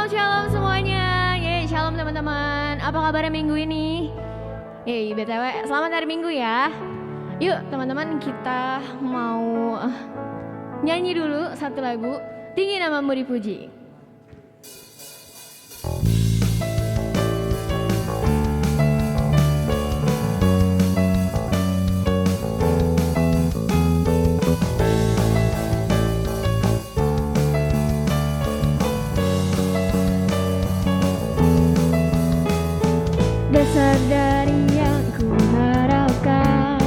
Shalom semuanya. Shalom teman-teman. Apa kabarnya minggu ini? BTW, selamat hari Minggu ya. Yuk teman-teman, kita mau nyanyi dulu satu lagu, Tinggi Namamu Dipuji. Dasar dari yang ku harapkan,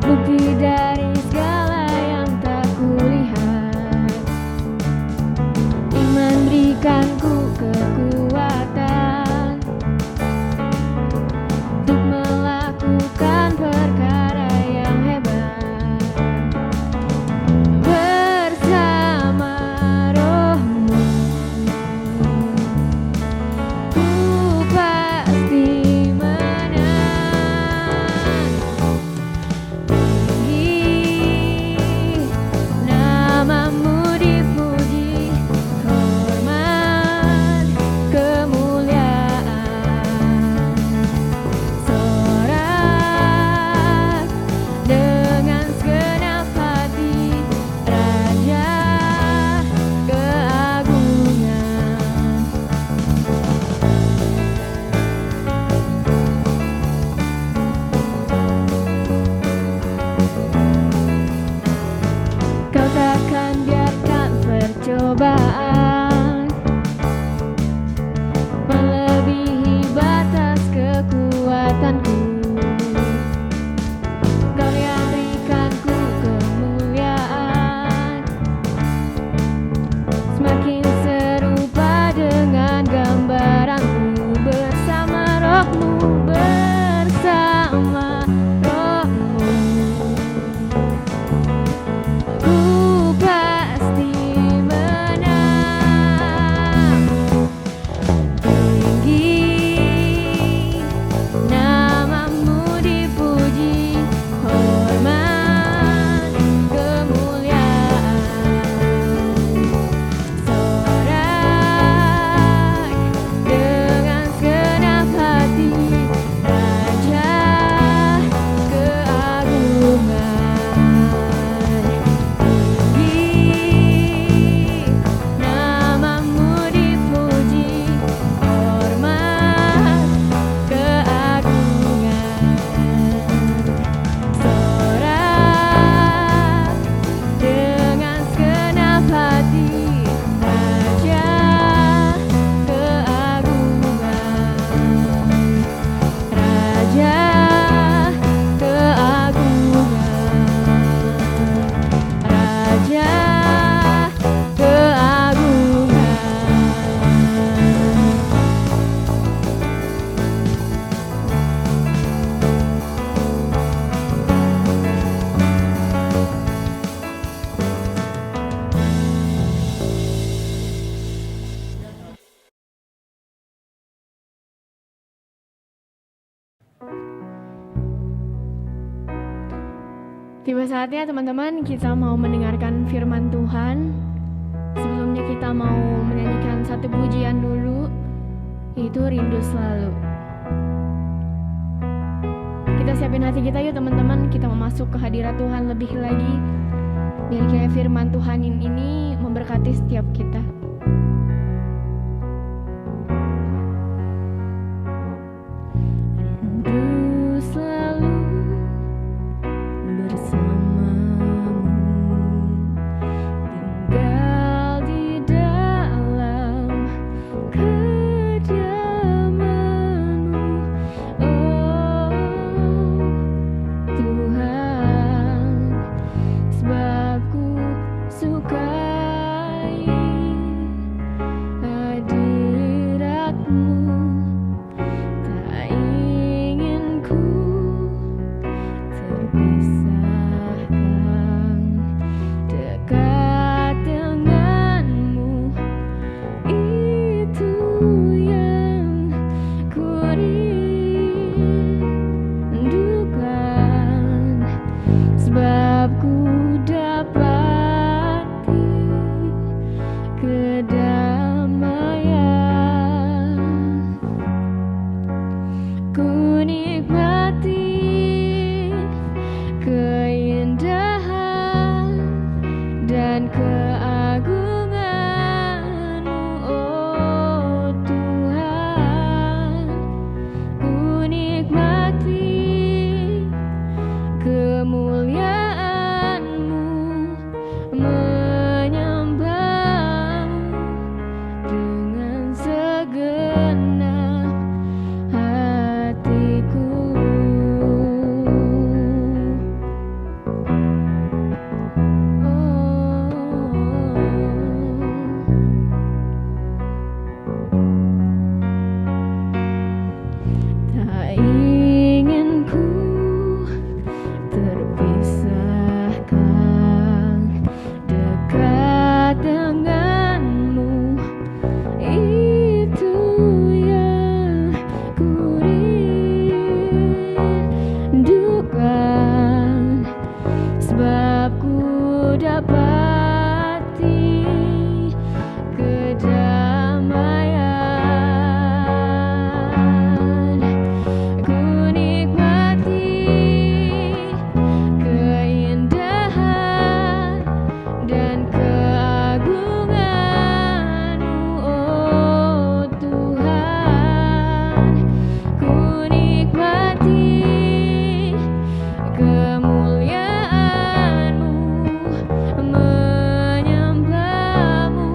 bukti dari segala yang tak kulihat. Iman berikanku kekuatan untuk melakukan perkara yang hebat. Bersama Roh-Mu pasti menang. Tinggi namamu dipuji, hormat kemuliaan. Sorak dengan segenap hati, Raja keagungan. Kau takkan biarkan percobaan melebihi batas kekuatanku. Kau yang berikanku kemuliaan, semakin serupa dengan gambaranmu. Bersama Roh-Mu, bersama Roh-Mu, ku pasti menang. Tinggi namamu dipuji, hormat kemuliaan. Sorak dengan segenap hati, Raja keagungan. Tinggi namamu dipuji, hormat keagungan. Sorak dengan segenap hati, Raja keagungan. Raja keagungan. Raja Tiba saatnya teman-teman, kita mau mendengarkan firman Tuhan. Sebelumnya kita mau menyanyikan satu pujian dulu, yaitu Rindu Selalu. Kita siapin hati kita yuk teman-teman, kita mau masuk ke hadirat Tuhan lebih lagi. Biar kayak firman Tuhan ini memberkati setiap kita. Rindu selalu bersamamu, tinggal di dalam kediaman-Mu, oh Tuhan, sebab ku sukai dan keagungan-Mu, oh Tuhan. Ku nikmati kemuliaan-Mu, menyembah-Mu dengan segenap hatiku. Tak ingin ku terpisahkan dekat denganmu, itu yang ku rindukan, sebab ku dapati kedamaian. Ku nikmati keindahan dan keagungan-Mu, oh Tuhan. Ku nikmati kemuliaan-Mu, menyembah-Mu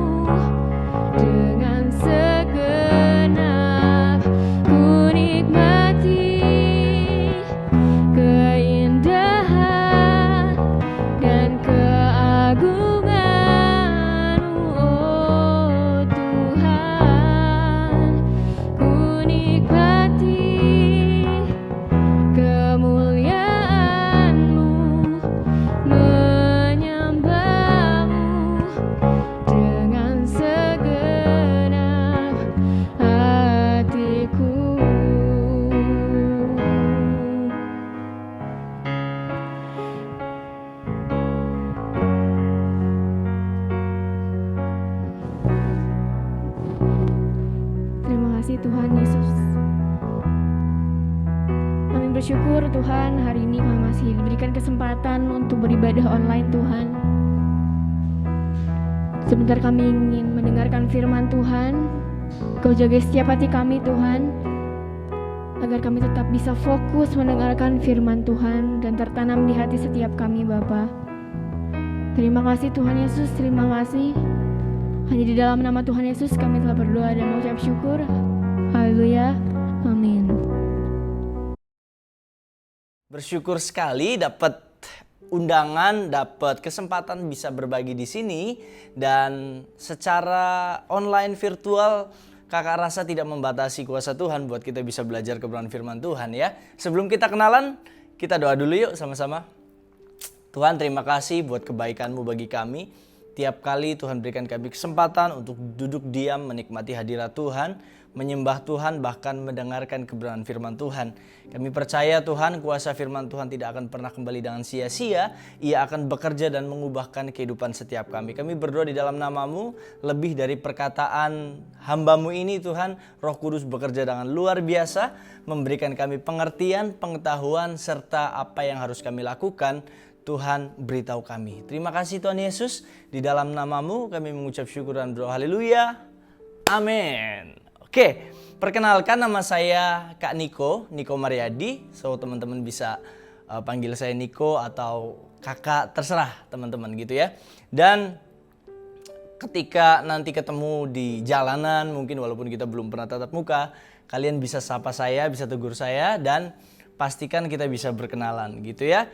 dengan segenap. Ku nikmati keindahan dan keagungan-Mu, oh Tuhan. Ku nikmati kemuliaan-Mu, menyembah-Mu dengan segenap hatiku. Terima kasih Tuhan Yesus. Kami bersyukur Tuhan, hari ini kami masih diberikan kesempatan untuk beribadah online Tuhan. Sebentar kami ingin mendengarkan firman Tuhan. Kau jaga setiap hati kami Tuhan, agar kami tetap bisa fokus mendengarkan firman Tuhan dan tertanam di hati setiap kami Bapa. Terima kasih Tuhan Yesus, terima kasih. Hanya di dalam nama Tuhan Yesus kami telah berdoa dan mengucap syukur. Haleluya, amin. Bersyukur sekali dapat undangan, dapat kesempatan bisa berbagi di sini, dan secara online virtual Kakak rasa tidak membatasi kuasa Tuhan buat kita bisa belajar kebenaran firman Tuhan ya. Sebelum kita kenalan, kita doa dulu yuk sama-sama. Tuhan, terima kasih buat kebaikan-Mu bagi kami. Tiap kali Tuhan berikan kami kesempatan untuk duduk diam menikmati hadirat Tuhan, menyembah Tuhan, bahkan mendengarkan kebenaran firman Tuhan. Kami percaya Tuhan, kuasa firman Tuhan tidak akan pernah kembali dengan sia-sia. Ia akan bekerja dan mengubahkan kehidupan setiap kami. Kami berdoa di dalam nama-Mu, lebih dari perkataan hamba-Mu ini Tuhan, Roh Kudus bekerja dengan luar biasa, memberikan kami pengertian, pengetahuan, serta apa yang harus kami lakukan. Tuhan, beritahu kami. Terima kasih Tuhan Yesus. Di dalam nama-Mu kami mengucap syukur dan berdoa. Haleluya. Amin. Oke, perkenalkan nama saya Kak Niko Mariadi. So teman-teman bisa panggil saya Niko atau kakak, terserah teman-teman gitu ya. Dan ketika nanti ketemu di jalanan, mungkin walaupun kita belum pernah tatap muka, kalian bisa sapa saya, bisa tegur saya, dan pastikan kita bisa berkenalan gitu ya.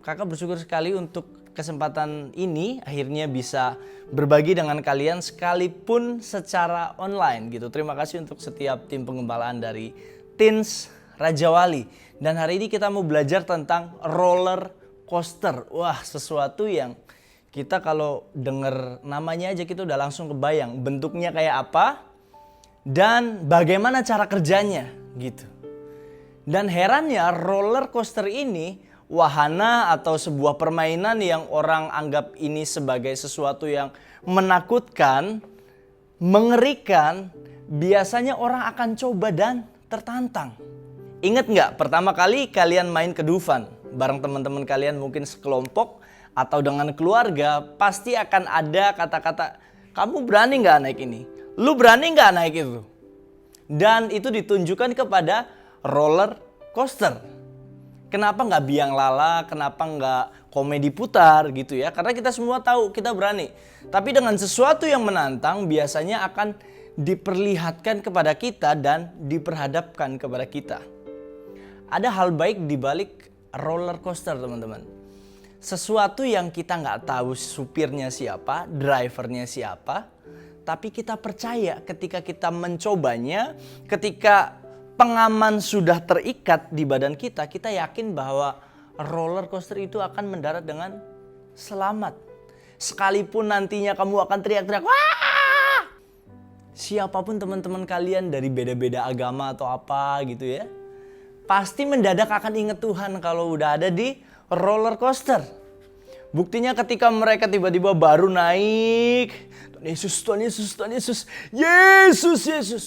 Kakak bersyukur sekali untuk kesempatan ini, akhirnya bisa berbagi dengan kalian sekalipun secara online gitu. Terima kasih untuk setiap tim pengembalaan dari Teens Raja Wali. Dan hari ini kita mau belajar tentang roller coaster. Wah, sesuatu yang kita kalau dengar namanya aja kita udah langsung kebayang bentuknya kayak apa dan bagaimana cara kerjanya gitu. Dan herannya roller coaster ini wahana atau sebuah permainan yang orang anggap ini sebagai sesuatu yang menakutkan, mengerikan, biasanya orang akan coba dan tertantang. Ingat nggak pertama kali kalian main ke Dufan bareng teman-teman kalian mungkin sekelompok, atau dengan keluarga, pasti akan ada kata-kata, kamu berani nggak naik ini? Lu berani nggak naik itu? Dan itu ditunjukkan kepada roller coaster. Kenapa nggak biang lala, kenapa nggak komedi putar gitu ya? Karena kita semua tahu kita berani. Tapi dengan sesuatu yang menantang biasanya akan diperlihatkan kepada kita dan diperhadapkan kepada kita. Ada hal baik di balik roller coaster, teman-teman. Sesuatu yang kita nggak tahu supirnya siapa, drivernya siapa, tapi kita percaya ketika kita mencobanya, ketika pengaman sudah terikat di badan kita, kita yakin bahwa roller coaster itu akan mendarat dengan selamat. Sekalipun nantinya kamu akan teriak-teriak, wah! Siapapun teman-teman kalian dari beda-beda agama atau apa gitu ya, pasti mendadak akan ingat Tuhan kalau udah ada di roller coaster. Buktinya ketika mereka tiba-tiba baru naik, Tuhan Yesus, Tuhan Yesus, Tuhan Yesus, Yesus, Yesus.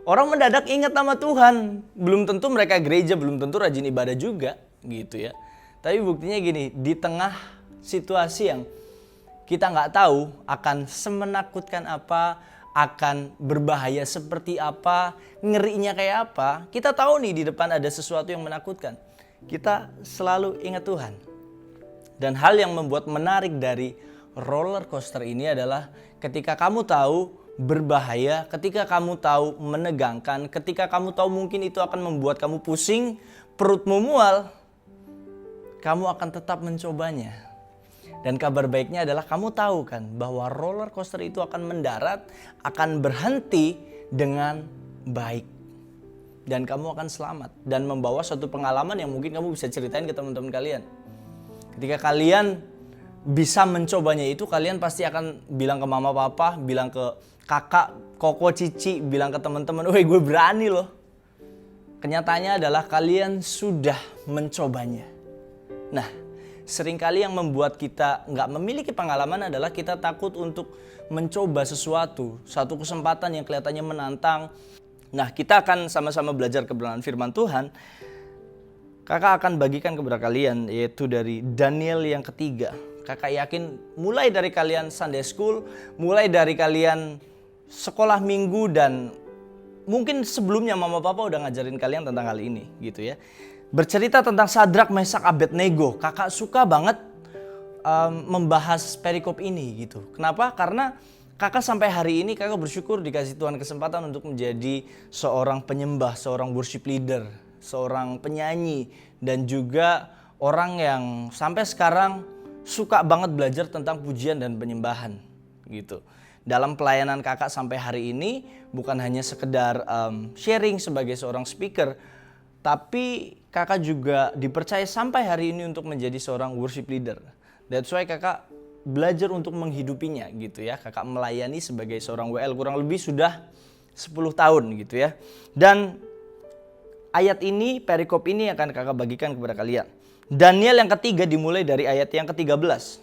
Orang mendadak ingat nama Tuhan. Belum tentu mereka gereja, belum tentu rajin ibadah juga gitu ya. Tapi buktinya gini, di tengah situasi yang kita nggak tahu akan semenakutkan apa, akan berbahaya seperti apa, ngerinya kayak apa, kita tahu nih di depan ada sesuatu yang menakutkan. Kita selalu ingat Tuhan. Dan hal yang membuat menarik dari roller coaster ini adalah ketika kamu tahu berbahaya, ketika kamu tahu menegangkan, ketika kamu tahu mungkin itu akan membuat kamu pusing, perutmu mual, kamu akan tetap mencobanya. Dan kabar baiknya adalah kamu tahu kan bahwa roller coaster itu akan mendarat, akan berhenti dengan baik. Dan kamu akan selamat dan membawa suatu pengalaman yang mungkin kamu bisa ceritain ke teman-teman kalian. Ketika kalian bisa mencobanya itu, kalian pasti akan bilang ke mama papa, bilang ke kakak, koko, cici, bilang ke teman-teman, woi gue berani loh. Kenyataannya adalah kalian sudah mencobanya. Nah, seringkali yang membuat kita nggak memiliki pengalaman adalah kita takut untuk mencoba sesuatu, satu kesempatan yang kelihatannya menantang. Nah, kita akan sama-sama belajar kebenaran firman Tuhan. Kakak akan bagikan kepada kalian, yaitu dari Daniel yang ketiga. Kakak yakin mulai dari kalian Sunday School, mulai dari kalian sekolah minggu, dan mungkin sebelumnya mama papa udah ngajarin kalian tentang hal ini gitu ya. Bercerita tentang Sadrak, Mesak, Abednego. Kakak suka banget membahas perikop ini gitu. Kenapa? Karena kakak sampai hari ini kakak bersyukur dikasih Tuhan kesempatan untuk menjadi seorang penyembah, seorang worship leader, seorang penyanyi, dan juga orang yang sampai sekarang suka banget belajar tentang pujian dan penyembahan gitu. Dalam pelayanan kakak sampai hari ini bukan hanya sekedar sharing sebagai seorang speaker, tapi kakak juga dipercaya sampai hari ini untuk menjadi seorang worship leader. That's why kakak belajar untuk menghidupinya gitu ya. Kakak melayani sebagai seorang WL kurang lebih sudah 10 tahun gitu ya. Dan ayat ini, perikop ini akan kakak bagikan kepada kalian. Daniel yang ketiga dimulai dari ayat yang ke-13.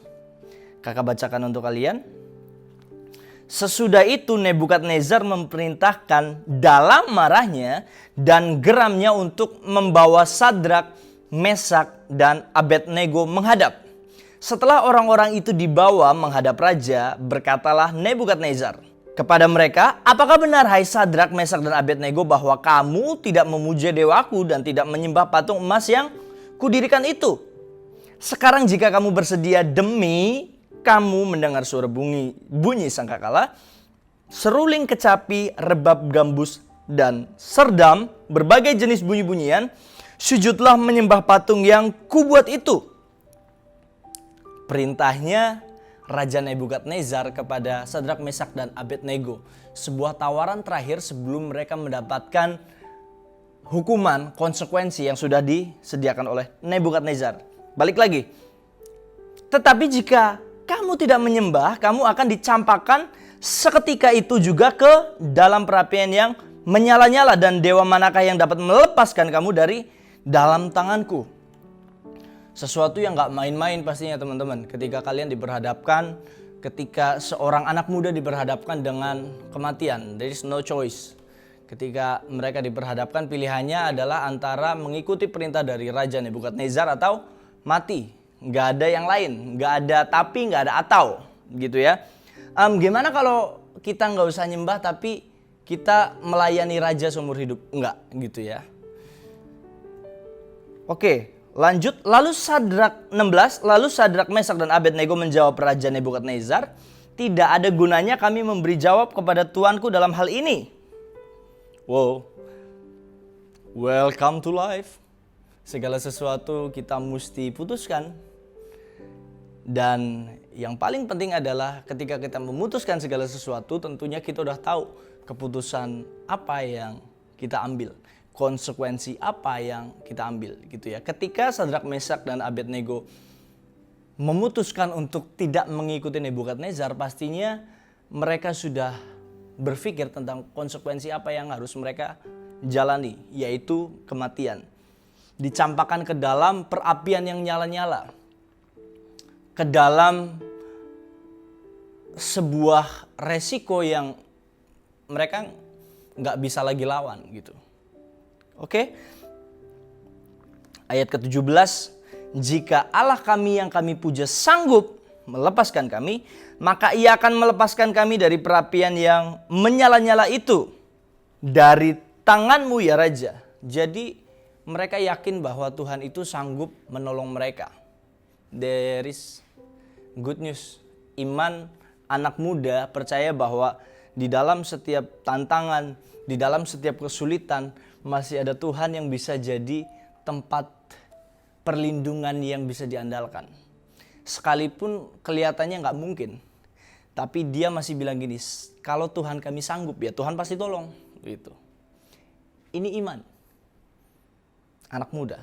Kakak bacakan untuk kalian. Sesudah itu Nebukadnezar memerintahkan dalam marahnya dan geramnya untuk membawa Sadrak, Mesak, dan Abednego menghadap. Setelah orang-orang itu dibawa menghadap raja, berkatalah Nebukadnezar kepada mereka, apakah benar hai Sadrak, Mesak, dan Abednego bahwa kamu tidak memuja dewaku dan tidak menyembah patung emas yang kudirikan itu? Sekarang jika kamu bersedia demi kamu mendengar suara bunyi sangkakala, seruling kecapi, rebab gambus, dan serdam, berbagai jenis bunyi-bunyian, sujudlah menyembah patung yang kubuat itu. Perintahnya Raja Nebukadnezar kepada Sadrak, Mesak, dan Abednego. Sebuah tawaran terakhir sebelum mereka mendapatkan hukuman, konsekuensi yang sudah disediakan oleh Nebukadnezar. Balik lagi. Tetapi jika kamu tidak menyembah, kamu akan dicampakkan seketika itu juga ke dalam perapian yang menyala-nyala, dan dewa manakah yang dapat melepaskan kamu dari dalam tanganku? Sesuatu yang gak main-main pastinya teman-teman. Ketika kalian diperhadapkan, ketika seorang anak muda diperhadapkan dengan kematian, there is no choice. Ketika mereka diperhadapkan, pilihannya adalah antara mengikuti perintah dari Raja Nebukadnezar atau mati. nggak ada yang lain, nggak ada tapi, nggak ada atau, gitu ya. Gimana kalau kita nggak usah nyembah tapi kita melayani raja seumur hidup? Enggak, gitu ya. Oke, lanjut. Lalu Sadrak 16, lalu Sadrak, Mesak dan Abednego menjawab Raja Nebukadnezar, tidak ada gunanya kami memberi jawab kepada tuanku dalam hal ini. Wow, welcome to life. Segala sesuatu kita mesti putuskan. Dan yang paling penting adalah ketika kita memutuskan segala sesuatu, tentunya kita udah tahu keputusan apa yang kita ambil, konsekuensi apa yang kita ambil, gitu ya. Ketika Sadrak, Mesak dan Abednego memutuskan untuk tidak mengikuti Nebukadnezar, pastinya mereka sudah berpikir tentang konsekuensi apa yang harus mereka jalani, yaitu kematian. Dicampakkan ke dalam perapian yang nyala-nyala, ke dalam sebuah resiko yang mereka nggak bisa lagi lawan, gitu. Oke. Ayat ke-17, jika Allah kami yang kami puja sanggup melepaskan kami, maka ia akan melepaskan kami dari perapian yang menyala-nyala itu, dari tanganmu ya Raja. Jadi mereka yakin bahwa Tuhan itu sanggup menolong mereka. There is good news. Iman anak muda percaya bahwa di dalam setiap tantangan, di dalam setiap kesulitan, masih ada Tuhan yang bisa jadi tempat perlindungan yang bisa diandalkan. Sekalipun kelihatannya nggak mungkin, tapi dia masih bilang gini, kalau Tuhan kami sanggup ya Tuhan pasti tolong. Gitu. Ini iman anak muda.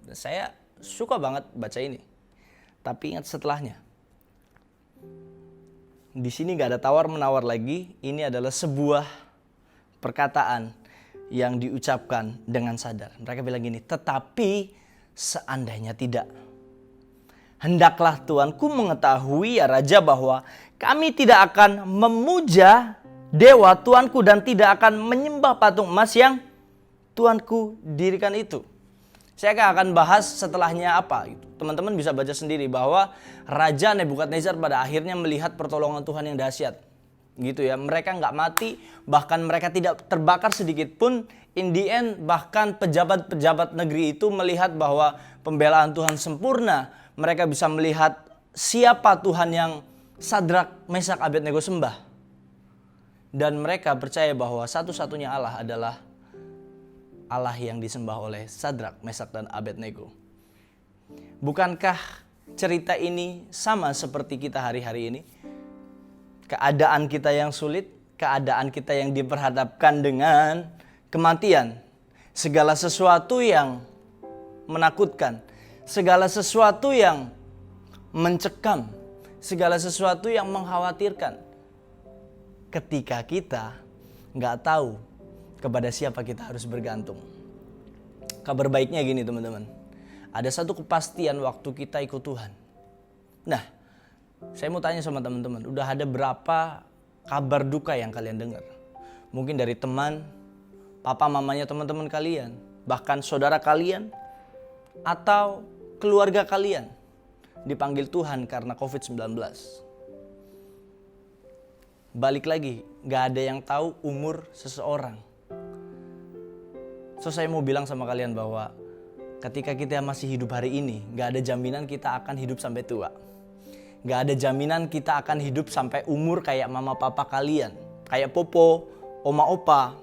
Dan saya suka banget baca ini. Tapi ingat setelahnya. Di sini nggak ada tawar-menawar lagi. Ini adalah sebuah perkataan yang diucapkan dengan sadar. Mereka bilang gini, tetapi seandainya tidak, hendaklah Tuanku mengetahui ya Raja bahwa kami tidak akan memuja dewa Tuanku dan tidak akan menyembah patung emas yang Tuanku dirikan itu. Saya akan bahas setelahnya apa gitu. Teman-teman bisa baca sendiri bahwa Raja Nebukadnezar pada akhirnya melihat pertolongan Tuhan yang dahsyat. Gitu ya, mereka nggak mati, bahkan mereka tidak terbakar sedikit pun. In the end, bahkan pejabat-pejabat negeri itu melihat bahwa pembelaan Tuhan sempurna. Mereka bisa melihat siapa Tuhan yang Sadrak, Mesak, Abednego sembah. Dan mereka percaya bahwa satu-satunya Allah adalah Allah yang disembah oleh Sadrak, Mesak, dan Abednego. Bukankah cerita ini sama seperti kita hari-hari ini? Keadaan kita yang sulit, keadaan kita yang diperhadapkan dengan kematian. Segala sesuatu yang menakutkan, segala sesuatu yang mencekam, segala sesuatu yang mengkhawatirkan. Ketika kita nggak tahu kepada siapa kita harus bergantung. Kabar baiknya gini teman-teman. Ada satu kepastian waktu kita ikut Tuhan. Nah, saya mau tanya sama teman-teman. Udah ada berapa kabar duka yang kalian dengar? Mungkin dari teman, papa mamanya teman-teman kalian. Bahkan saudara kalian. Atau keluarga kalian. Dipanggil Tuhan karena COVID-19. Balik lagi, gak ada yang tahu umur seseorang. So saya mau bilang sama kalian bahwa ketika kita masih hidup hari ini, gak ada jaminan kita akan hidup sampai tua. Gak ada jaminan kita akan hidup sampai umur kayak mama papa kalian. Kayak popo, oma opa.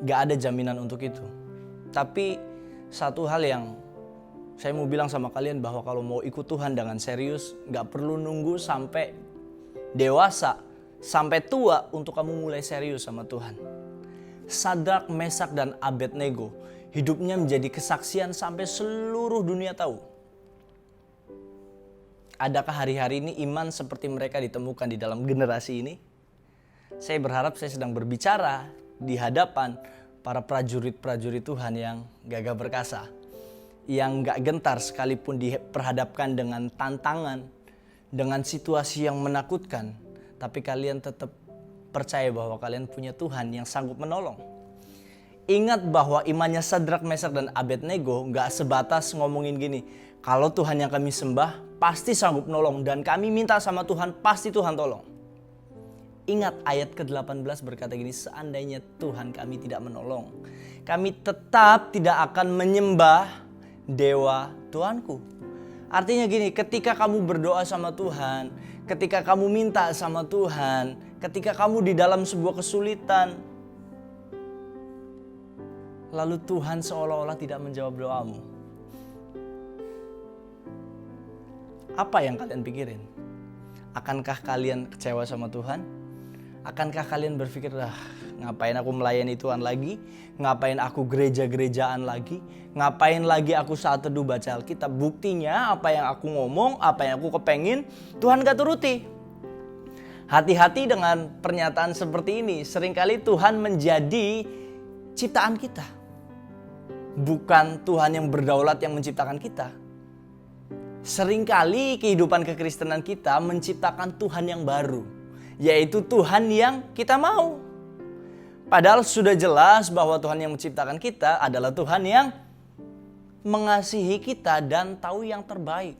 Gak ada jaminan untuk itu. Tapi satu hal yang saya mau bilang sama kalian bahwa kalau mau ikut Tuhan dengan serius, gak perlu nunggu sampai dewasa, sampai tua untuk kamu mulai serius sama Tuhan. Sadrak, Mesak, dan Abednego hidupnya menjadi kesaksian sampai seluruh dunia tahu. Adakah hari-hari ini iman seperti mereka ditemukan di dalam generasi ini? Saya berharap saya sedang berbicara di hadapan para prajurit-prajurit Tuhan yang gagah perkasa. Yang gak gentar sekalipun diperhadapkan dengan tantangan, dengan situasi yang menakutkan. Tapi kalian tetap percaya bahwa kalian punya Tuhan yang sanggup menolong. Ingat bahwa imannya Sadrak, Mesak, dan Abednego gak sebatas ngomongin gini, Kalau Tuhan yang kami sembah pasti sanggup nolong dan kami minta sama Tuhan pasti Tuhan tolong. Ingat ayat ke-18 berkata gini, seandainya Tuhan kami tidak menolong, kami tetap tidak akan menyembah dewa Tuhanku. Artinya gini, ketika kamu berdoa sama Tuhan, ketika kamu minta sama Tuhan, ketika kamu di dalam sebuah kesulitan, lalu Tuhan seolah-olah tidak menjawab doamu. Apa yang kalian pikirin? Akankah kalian kecewa sama Tuhan? Akankah kalian berpikir, ngapain aku melayani Tuhan lagi? Ngapain aku gereja-gerejaan lagi? Ngapain lagi aku saat teduh baca Alkitab? Buktinya apa yang aku ngomong, apa yang aku kepengin, Tuhan gak turuti. Hati-hati dengan pernyataan seperti ini. Seringkali Tuhan menjadi ciptaan kita. Bukan Tuhan yang berdaulat yang menciptakan kita. Seringkali kehidupan kekristenan kita menciptakan Tuhan yang baru, yaitu Tuhan yang kita mau. Padahal sudah jelas bahwa Tuhan yang menciptakan kita adalah Tuhan yang mengasihi kita dan tahu yang terbaik.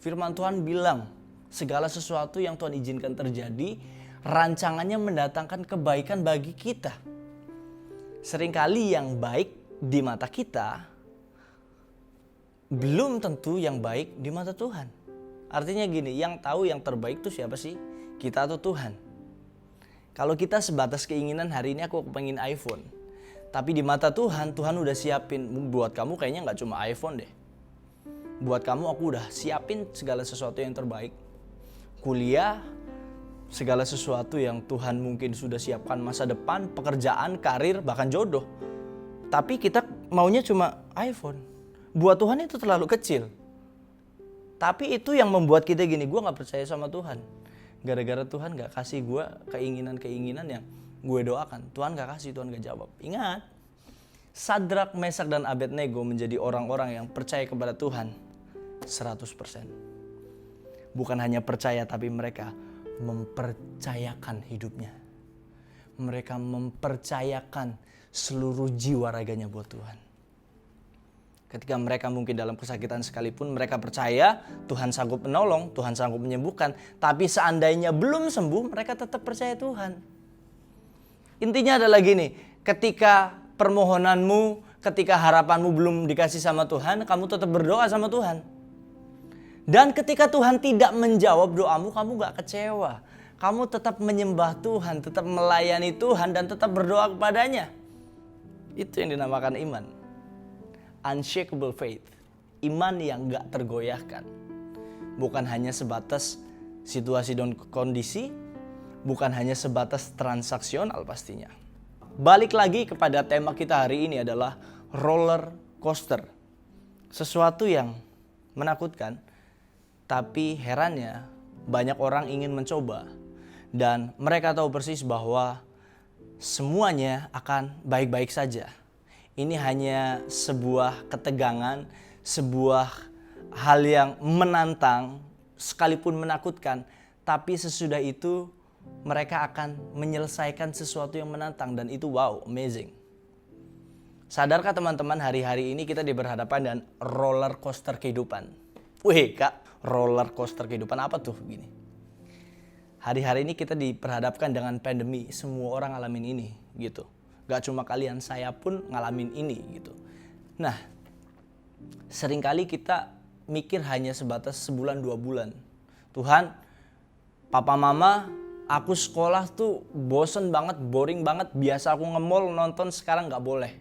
Firman Tuhan bilang, segala sesuatu yang Tuhan izinkan terjadi, rancangannya mendatangkan kebaikan bagi kita. Seringkali yang baik di mata kita belum tentu yang baik di mata Tuhan. Artinya gini, yang tahu yang terbaik itu siapa sih? Kita atau Tuhan? Kalau kita sebatas keinginan, hari ini aku pengen iPhone. Tapi di mata Tuhan, Tuhan udah siapin. Buat kamu kayaknya gak cuma iPhone deh. Buat kamu aku udah siapin segala sesuatu yang terbaik. Kuliah, segala sesuatu yang Tuhan mungkin sudah siapkan masa depan, pekerjaan, karir, bahkan jodoh. Tapi kita maunya cuma iPhone. Buat Tuhan itu terlalu kecil. Tapi itu yang membuat kita gini, gue gak percaya sama Tuhan. Gara-gara Tuhan gak kasih gue keinginan-keinginan yang gue doakan. Tuhan gak kasih, Tuhan gak jawab. Ingat, Sadrak, Mesak, dan Abednego menjadi orang-orang yang percaya kepada Tuhan 100%. Bukan hanya percaya, tapi mereka mempercayakan hidupnya. Mereka mempercayakan seluruh jiwa raganya buat Tuhan. Ketika mereka mungkin dalam kesakitan sekalipun, mereka percaya Tuhan sanggup menolong, Tuhan sanggup menyembuhkan. Tapi seandainya belum sembuh, mereka tetap percaya Tuhan. Intinya adalah gini, ketika permohonanmu, ketika harapanmu belum dikasih sama Tuhan, kamu tetap berdoa sama Tuhan. Dan ketika Tuhan tidak menjawab doamu, kamu gak kecewa. Kamu tetap menyembah Tuhan, tetap melayani Tuhan, dan tetap berdoa kepadanya. Itu yang dinamakan iman. Unshakable faith, iman yang gak tergoyahkan. Bukan hanya sebatas situasi dan kondisi, bukan hanya sebatas transaksional pastinya. Balik lagi kepada tema kita hari ini adalah roller coaster. Sesuatu yang menakutkan, tapi herannya banyak orang ingin mencoba. Dan mereka tahu persis bahwa semuanya akan baik-baik saja. Ini hanya sebuah ketegangan, sebuah hal yang menantang, sekalipun menakutkan. Tapi sesudah itu mereka akan menyelesaikan sesuatu yang menantang dan itu wow, amazing. Sadarkah teman-teman, hari-hari ini kita berhadapan dengan roller coaster kehidupan. Wih kak, roller coaster kehidupan apa tuh gini? Hari-hari ini kita diperhadapkan dengan pandemi, semua orang ngalamin ini gitu. Gak cuma kalian, saya pun ngalamin ini gitu. Nah, seringkali kita mikir hanya sebatas sebulan 2 bulan. Tuhan, papa mama, aku sekolah tuh bosen banget, boring banget. Biasa aku nge-mall nonton, sekarang gak boleh.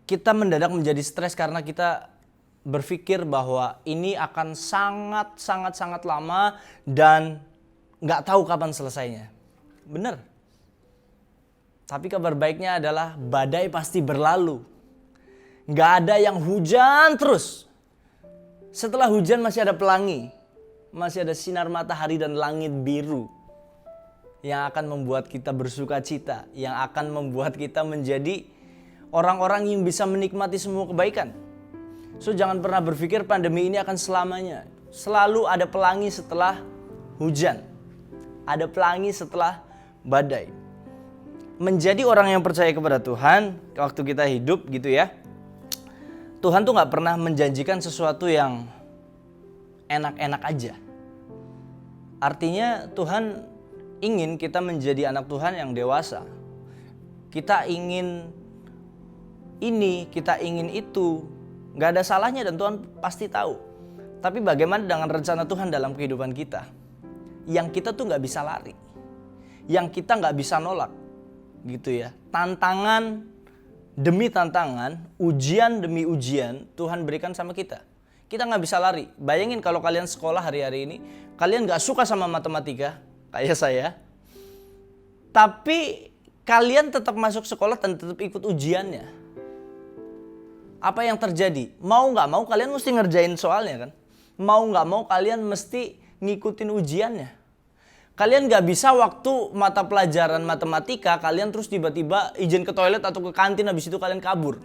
Kita mendadak menjadi stres karena kita berpikir bahwa ini akan sangat lama dan gak tahu kapan selesainya. Bener. Tapi kabar baiknya adalah badai pasti berlalu. Gak ada yang hujan terus. Setelah hujan masih ada pelangi. Masih ada sinar matahari dan langit biru. Yang akan membuat kita bersuka cita. Yang akan membuat kita menjadi orang-orang yang bisa menikmati semua kebaikan. So jangan pernah berpikir pandemi ini akan selamanya. Selalu ada pelangi setelah hujan. Ada pelangi setelah badai. Menjadi orang yang percaya kepada Tuhan waktu kita hidup gitu ya. Tuhan tuh nggak pernah menjanjikan sesuatu yang enak-enak aja. Artinya Tuhan ingin kita menjadi anak Tuhan yang dewasa. Kita ingin ini, kita ingin itu. Nggak ada salahnya dan Tuhan pasti tahu. Tapi bagaimana dengan rencana Tuhan dalam kehidupan kita? Yang kita tuh nggak bisa lari. Yang kita nggak bisa nolak. Gitu ya. Tantangan demi tantangan, ujian demi ujian Tuhan berikan sama kita. Kita nggak bisa lari. Bayangin kalau kalian sekolah hari-hari ini, kalian nggak suka sama matematika, kayak saya. Tapi kalian tetap masuk sekolah dan tetap ikut ujiannya. Apa yang terjadi? Mau nggak mau kalian mesti ngerjain soalnya kan? Mau nggak mau kalian mesti ngikutin ujiannya. Kalian nggak bisa waktu mata pelajaran matematika, kalian terus tiba-tiba izin ke toilet atau ke kantin, habis itu kalian kabur.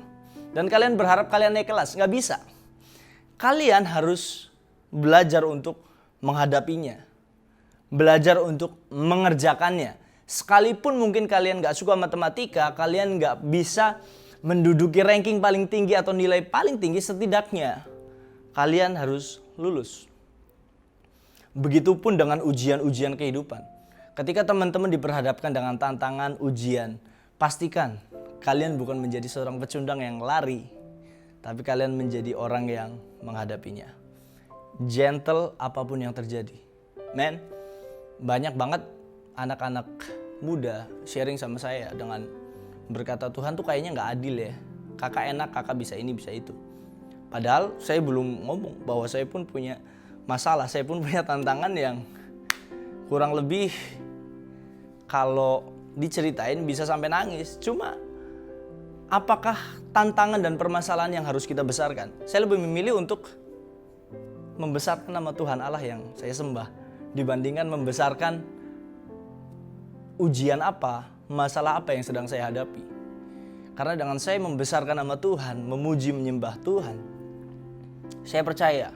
Dan kalian berharap kalian naik kelas. Nggak bisa. Kalian harus belajar untuk menghadapinya. Belajar untuk mengerjakannya. Sekalipun mungkin kalian gak suka matematika, kalian gak bisa menduduki ranking paling tinggi atau nilai paling tinggi, setidaknya kalian harus lulus. Begitupun dengan ujian-ujian kehidupan. Ketika teman-teman diperhadapkan dengan tantangan ujian, pastikan kalian bukan menjadi seorang pecundang yang lari, tapi kalian menjadi orang yang menghadapinya. Gentle apapun yang terjadi. Men, banyak banget anak-anak muda sharing sama saya dengan berkata, Tuhan tuh kayaknya gak adil ya. Kakak enak, kakak bisa ini, bisa itu. Padahal saya belum ngomong bahwa saya pun punya masalah. Saya pun punya tantangan yang kurang lebih kalau diceritain bisa sampai nangis. Cuma apakah tantangan dan permasalahan yang harus kita besarkan? Saya lebih memilih untuk membesarkan nama Tuhan Allah yang saya sembah dibandingkan membesarkan ujian apa, masalah apa yang sedang saya hadapi. Karena dengan saya membesarkan nama Tuhan, memuji menyembah Tuhan, saya percaya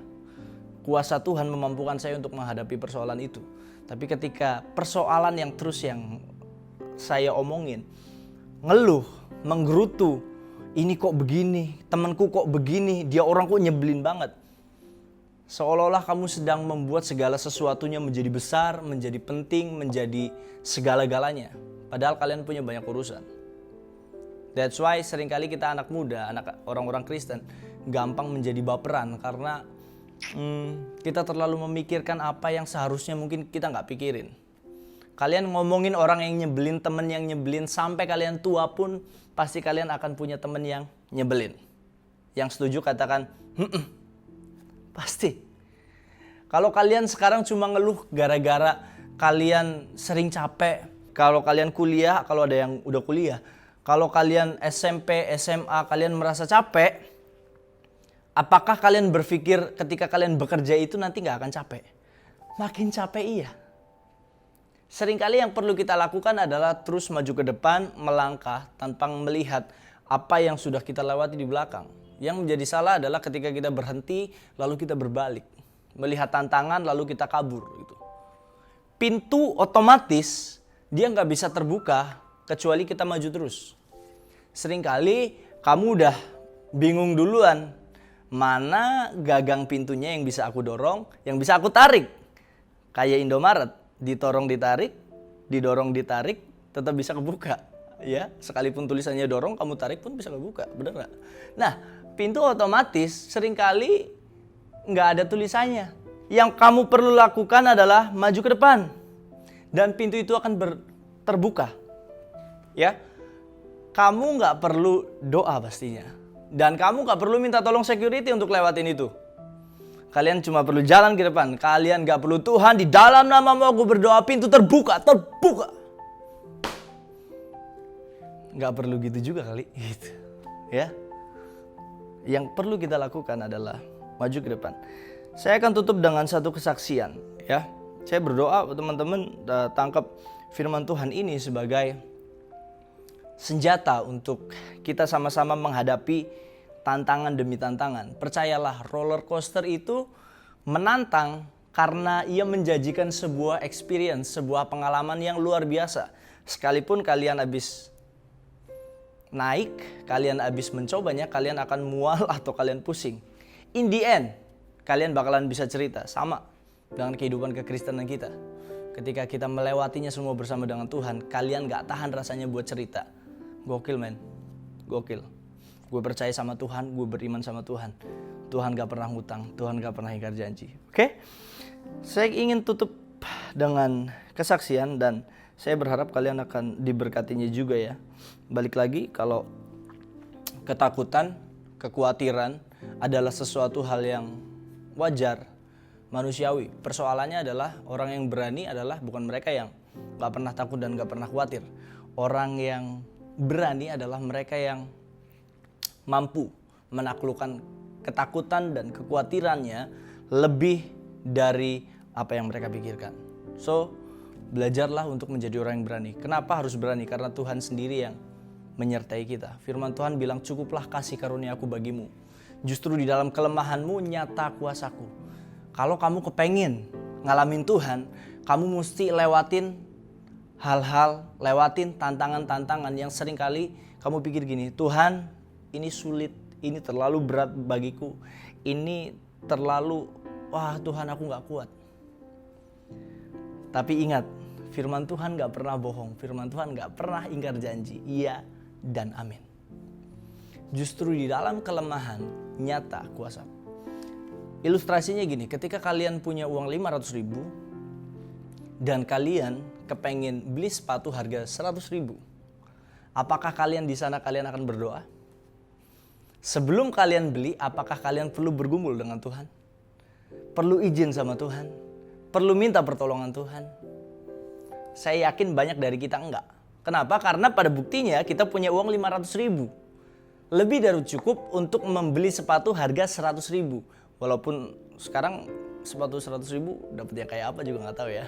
kuasa Tuhan memampukan saya untuk menghadapi persoalan itu. Tapi ketika persoalan yang terus yang saya omongin, ngeluh, menggerutu, ini kok begini, temanku kok begini, dia orang kok nyebelin banget. Seolah-olah kamu sedang membuat segala sesuatunya menjadi besar, menjadi penting, menjadi segala-galanya. Padahal kalian punya banyak urusan. That's why seringkali kita anak muda, orang-orang Kristen, gampang menjadi baperan karena kita terlalu memikirkan apa yang seharusnya mungkin kita nggak pikirin. Kalian ngomongin orang yang nyebelin, temen yang nyebelin, sampai kalian tua pun pasti kalian akan punya temen yang nyebelin. Yang setuju katakan, pasti. Kalau kalian sekarang cuma ngeluh gara-gara kalian sering capek, kalau kalian kuliah, kalau ada yang udah kuliah, kalau kalian SMP, SMA, kalian merasa capek, apakah kalian berpikir ketika kalian bekerja itu nanti nggak akan capek? Makin capek iya. Seringkali yang perlu kita lakukan adalah terus maju ke depan, melangkah tanpa melihat apa yang sudah kita lewati di belakang. Yang menjadi salah adalah ketika kita berhenti, lalu kita berbalik. Melihat tantangan, lalu kita kabur. Gitu. Pintu otomatis, dia nggak bisa terbuka kecuali kita maju terus. Seringkali kamu udah bingung duluan. Mana gagang pintunya yang bisa aku dorong, yang bisa aku tarik. Kayak Indomaret, didorong ditarik, tetap bisa kebuka. Ya, sekalipun tulisannya dorong, kamu tarik pun bisa kebuka, bener gak? Nah, pintu otomatis seringkali nggak ada tulisannya. Yang kamu perlu lakukan adalah maju ke depan. Dan pintu itu akan terbuka. Ya, kamu nggak perlu doa pastinya. Dan kamu nggak perlu minta tolong security untuk lewatin itu. Kalian cuma perlu jalan ke depan. Kalian nggak perlu Tuhan, di dalam namamu aku berdoa, pintu terbuka. Nggak perlu gitu juga kali. Gitu. Ya. Yang perlu kita lakukan adalah maju ke depan. Saya akan tutup dengan satu kesaksian. Ya. Saya berdoa teman-teman tangkap firman Tuhan ini sebagai senjata untuk kita sama-sama menghadapi tantangan demi tantangan. Percayalah, roller coaster itu menantang karena ia menjanjikan sebuah experience, sebuah pengalaman yang luar biasa. Sekalipun kalian habis naik, kalian habis mencobanya, kalian akan mual atau kalian pusing. In the end, kalian bakalan bisa cerita sama dengan kehidupan kekristenan kita. Ketika kita melewatinya semua bersama dengan Tuhan, kalian gak tahan rasanya buat cerita. Gokil men, gokil. Gue percaya sama Tuhan, gue beriman sama Tuhan. Tuhan gak pernah ngutang, Tuhan gak pernah ingkar janji. Oke? Saya ingin tutup dengan kesaksian dan saya berharap kalian akan diberkatinya juga ya. Balik lagi, kalau ketakutan, kekhawatiran adalah sesuatu hal yang wajar, manusiawi. Persoalannya adalah orang yang berani adalah bukan mereka yang gak pernah takut dan gak pernah khawatir. Orang yang berani adalah mereka yang mampu menaklukkan ketakutan dan kekhawatirannya lebih dari apa yang mereka pikirkan. So, belajarlah untuk menjadi orang yang berani. Kenapa harus berani? Karena Tuhan sendiri yang menyertai kita. Firman Tuhan bilang, cukuplah kasih karunia-Ku bagimu. Justru di dalam kelemahanmu nyata kuasaku. Kalau kamu kepengen ngalamin Tuhan, kamu mesti lewatin hal-hal, lewatin tantangan-tantangan yang seringkali kamu pikir gini, Tuhan ini sulit, ini terlalu berat bagiku, ini terlalu, wah Tuhan aku gak kuat. Tapi ingat, firman Tuhan gak pernah bohong, firman Tuhan gak pernah ingkar janji, iya dan amin. Justru di dalam kelemahan nyata kuasa. Ilustrasinya gini, ketika kalian punya uang 500 ribu dan kalian kepengen beli sepatu harga 100 ribu, apakah kalian di sana kalian akan berdoa? Sebelum kalian beli, apakah kalian perlu bergumul dengan Tuhan? Perlu izin sama Tuhan? Perlu minta pertolongan Tuhan? Saya yakin banyak dari kita enggak. Kenapa? Karena pada buktinya kita punya uang 500 ribu. Lebih dari cukup untuk membeli sepatu harga 100 ribu. Walaupun sekarang sepatu 100 ribu dapetnya kayak apa juga nggak tahu ya.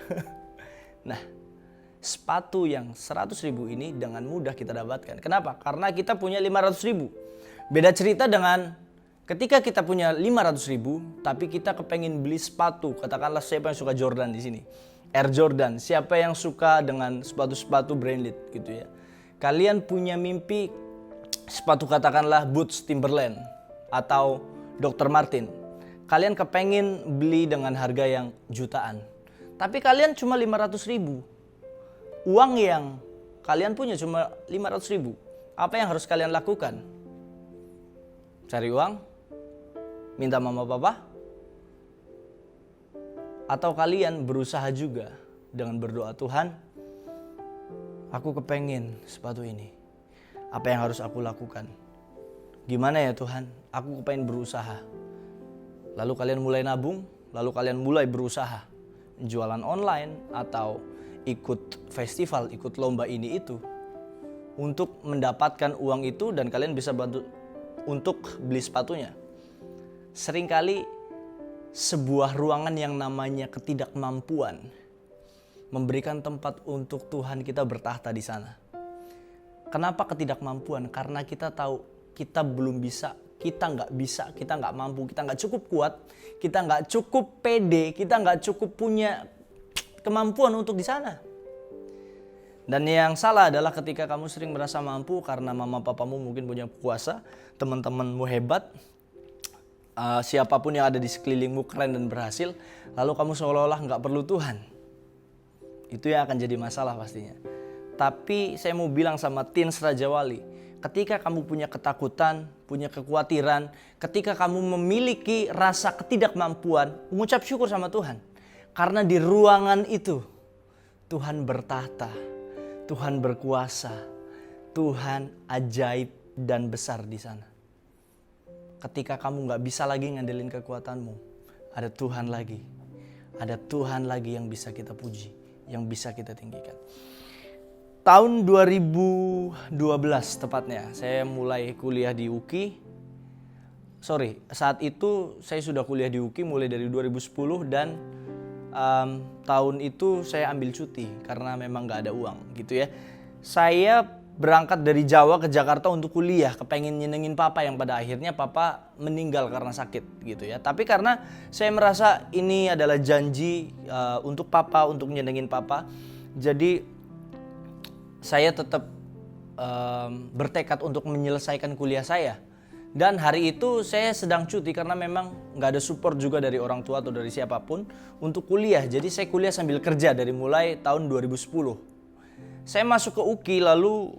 Nah, sepatu yang 100 ribu ini dengan mudah kita dapatkan. Kenapa? Karena kita punya 500 ribu. Beda cerita dengan ketika kita punya 500 ribu, tapi kita kepengen beli sepatu. Katakanlah siapa yang suka Jordan di sini? Air Jordan. Siapa yang suka dengan sepatu-sepatu branded gitu ya? Kalian punya mimpi sepatu katakanlah Boots Timberland atau Dr. Martin. Kalian kepengen beli dengan harga yang jutaan. Tapi kalian cuma 500 ribu. Uang yang kalian punya cuma 500 ribu. Apa yang harus kalian lakukan? Cari uang? Minta mama papa? Atau kalian berusaha juga dengan berdoa, Tuhan, aku kepengen sepatu ini. Apa yang harus aku lakukan? Gimana ya Tuhan? Aku kepengen berusaha. Lalu kalian mulai nabung, lalu kalian mulai berusaha. Jualan online atau ikut festival, ikut lomba ini itu. Untuk mendapatkan uang itu dan kalian bisa bantu untuk beli sepatunya. Seringkali sebuah ruangan yang namanya ketidakmampuan memberikan tempat untuk Tuhan kita bertahta di sana. Kenapa ketidakmampuan? Karena kita tahu kita belum bisa, kita nggak bisa, kita nggak mampu, kita nggak cukup kuat, kita nggak cukup pede, kita nggak cukup punya kemampuan untuk di sana. Dan yang salah adalah ketika kamu sering merasa mampu karena mama papamu mungkin punya kuasa, teman-temanmu hebat, siapapun yang ada di sekelilingmu keren dan berhasil, lalu kamu seolah-olah nggak perlu Tuhan. Itu yang akan jadi masalah pastinya. Tapi saya mau bilang sama Teens Raja Wali, ketika kamu punya ketakutan, punya kekhawatiran, ketika kamu memiliki rasa ketidakmampuan, mengucap syukur sama Tuhan. Karena di ruangan itu, Tuhan bertahta, Tuhan berkuasa, Tuhan ajaib dan besar di sana. Ketika kamu gak bisa lagi ngandelin kekuatanmu, ada Tuhan lagi. Ada Tuhan lagi yang bisa kita puji, yang bisa kita tinggikan. Tahun 2012 tepatnya, saya mulai kuliah di UKI. Saat itu saya sudah kuliah di UKI mulai dari 2010 dan tahun itu saya ambil cuti karena memang gak ada uang gitu ya. Saya berangkat dari Jawa ke Jakarta untuk kuliah, kepengen nyenengin papa yang pada akhirnya papa meninggal karena sakit gitu ya. Tapi karena saya merasa ini adalah janji untuk papa, untuk nyenengin papa, jadi saya tetap bertekad untuk menyelesaikan kuliah saya. Dan hari itu saya sedang cuti karena memang nggak ada support juga dari orang tua atau dari siapapun untuk kuliah. Jadi saya kuliah sambil kerja dari mulai tahun 2010. Saya masuk ke UKI lalu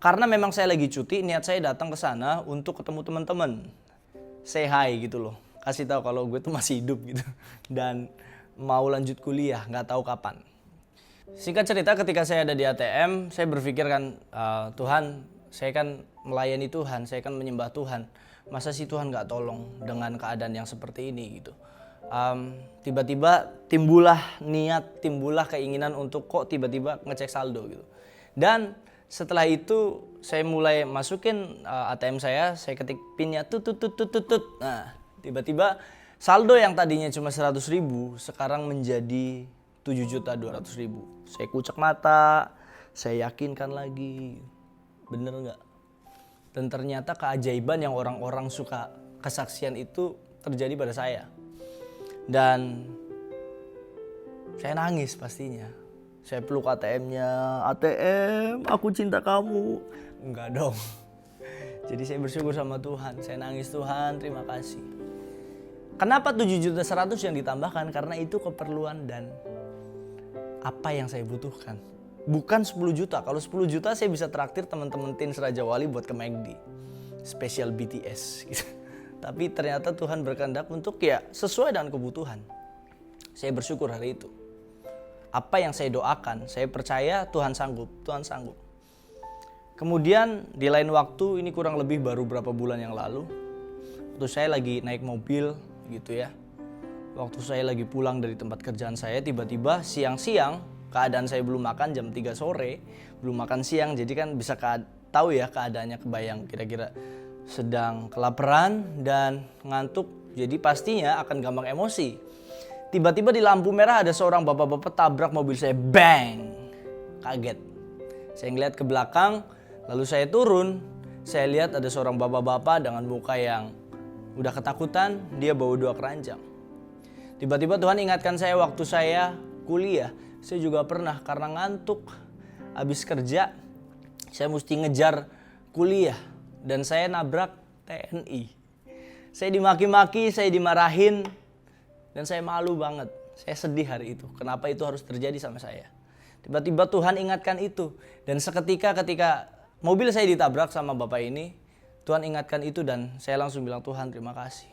karena memang saya lagi cuti, niat saya datang ke sana untuk ketemu teman-teman. Say hi gitu loh. Kasih tahu kalau gue tuh masih hidup gitu. Dan mau lanjut kuliah, nggak tahu kapan. Singkat cerita, ketika saya ada di ATM, saya berpikir kan, Tuhan, saya kan melayani Tuhan, saya kan menyembah Tuhan. Masa sih Tuhan gak tolong dengan keadaan yang seperti ini gitu. Tiba-tiba timbullah niat, timbullah keinginan untuk kok tiba-tiba ngecek saldo gitu. Dan setelah itu saya mulai masukin ATM saya ketik pinnya tutut. Nah, tiba-tiba saldo yang tadinya cuma 100.000 sekarang menjadi 7.200.000. Saya kucek mata, saya yakinkan lagi. Bener nggak? Dan ternyata keajaiban yang orang-orang suka kesaksian itu terjadi pada saya. Dan saya nangis pastinya. Saya peluk ATM-nya. ATM, aku cinta kamu. Enggak dong. Jadi saya bersyukur sama Tuhan. Saya nangis, Tuhan terima kasih. Kenapa 7.100.000 yang ditambahkan? Karena itu keperluan dan apa yang saya butuhkan. Bukan 10 juta. Kalau 10 juta saya bisa traktir teman-teman Teens Raja Wali buat ke McD. Spesial BTS gitu. Tapi ternyata Tuhan berkehendak untuk ya sesuai dengan kebutuhan. Saya bersyukur hari itu. Apa yang saya doakan, saya percaya Tuhan sanggup. Tuhan sanggup. Kemudian di lain waktu, ini kurang lebih baru berapa bulan yang lalu. Waktu saya lagi naik mobil gitu ya. Waktu saya lagi pulang dari tempat kerjaan saya, tiba-tiba siang-siang, keadaan saya belum makan jam 3 sore, belum makan siang, jadi kan bisa tahu ya keadaannya, kebayang kira-kira sedang kelaparan dan ngantuk, jadi pastinya akan gampang emosi. Tiba-tiba di lampu merah ada seorang bapak-bapak tabrak mobil saya, bang! Kaget. Saya ngeliat ke belakang, lalu saya turun, saya lihat ada seorang bapak-bapak dengan muka yang udah ketakutan, dia bawa 2 keranjang. Tiba-tiba Tuhan ingatkan saya waktu saya kuliah, saya juga pernah karena ngantuk, habis kerja, saya mesti ngejar kuliah dan saya nabrak TNI. Saya dimaki-maki, saya dimarahin dan saya malu banget. Saya sedih hari itu. Kenapa itu harus terjadi sama saya? Tiba-tiba Tuhan ingatkan itu dan seketika ketika mobil saya ditabrak sama bapak ini, Tuhan ingatkan itu dan saya langsung bilang, Tuhan terima kasih.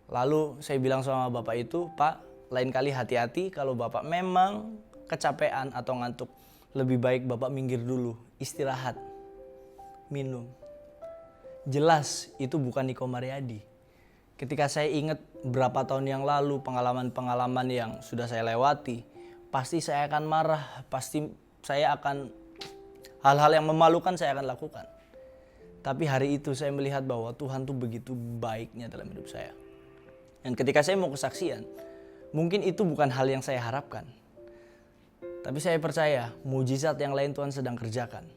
Lalu saya bilang sama bapak itu, Pak, lain kali hati-hati kalau Bapak memang kecapean atau ngantuk. Lebih baik Bapak minggir dulu, istirahat, minum. Jelas itu bukan Niko Mariadi. Ketika saya ingat berapa tahun yang lalu pengalaman-pengalaman yang sudah saya lewati, pasti saya akan marah, pasti saya akan hal-hal yang memalukan saya akan lakukan. Tapi hari itu saya melihat bahwa Tuhan tuh begitu baiknya dalam hidup saya. Dan ketika saya mau kesaksian, mungkin itu bukan hal yang saya harapkan. Tapi saya percaya mujizat yang lain Tuhan sedang kerjakan.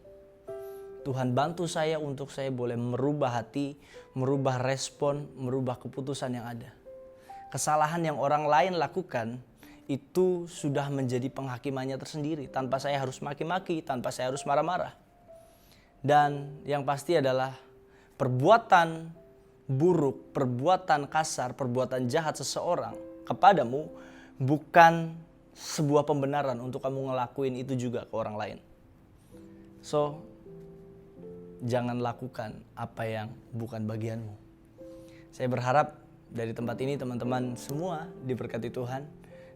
Tuhan bantu saya untuk saya boleh merubah hati, merubah respon, merubah keputusan yang ada. Kesalahan yang orang lain lakukan itu sudah menjadi penghakimannya tersendiri. Tanpa saya harus maki-maki, tanpa saya harus marah-marah. Dan yang pasti adalah perbuatan buruk, perbuatan kasar, perbuatan jahat seseorang kepadamu bukan sebuah pembenaran untuk kamu ngelakuin itu juga ke orang lain. So, jangan lakukan apa yang bukan bagianmu. Saya berharap dari tempat ini teman-teman semua diberkati Tuhan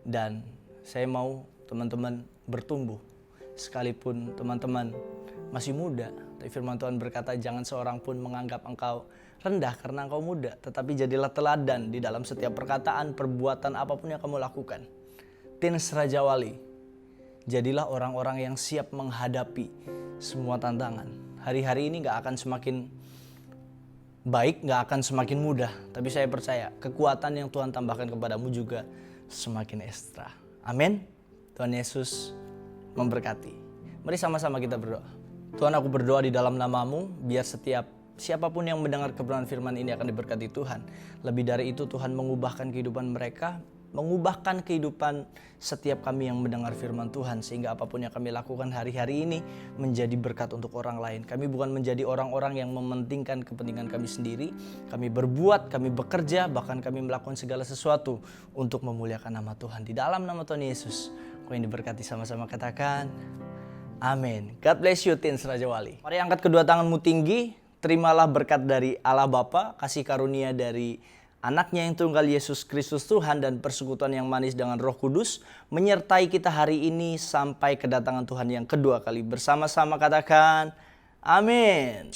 dan saya mau teman-teman bertumbuh. Sekalipun teman-teman masih muda, tapi firman Tuhan berkata jangan seorang pun menganggap engkau rendah karena engkau muda, tetapi jadilah teladan di dalam setiap perkataan, perbuatan, apapun yang kamu lakukan. Teens Raja Wali, jadilah orang-orang yang siap menghadapi semua tantangan. Hari-hari ini gak akan semakin baik, gak akan semakin mudah, tapi saya percaya kekuatan yang Tuhan tambahkan kepadamu juga semakin ekstra. Amin. Tuhan Yesus memberkati. Mari sama-sama kita berdoa. Tuhan, aku berdoa di dalam nama-Mu, biar siapapun yang mendengar kebenaran firman ini akan diberkati Tuhan. Lebih dari itu, Tuhan mengubahkan kehidupan mereka mengubahkan kehidupan setiap kami yang mendengar firman Tuhan, sehingga apapun yang kami lakukan hari-hari ini menjadi berkat untuk orang lain. Kami bukan menjadi orang-orang yang mementingkan kepentingan kami sendiri. Kami berbuat, kami bekerja, bahkan kami melakukan segala sesuatu untuk memuliakan nama Tuhan. Di dalam nama Tuhan Yesus, kau yang diberkati sama-sama katakan amin. God bless you, Teens Raja Wali. Mari angkat kedua tanganmu tinggi, terimalah berkat dari Allah Bapa, kasih karunia dari Anaknya yang tunggal Yesus Kristus Tuhan, dan persekutuan yang manis dengan Roh Kudus menyertai kita hari ini sampai kedatangan Tuhan yang kedua kali. Bersama-sama katakan amin.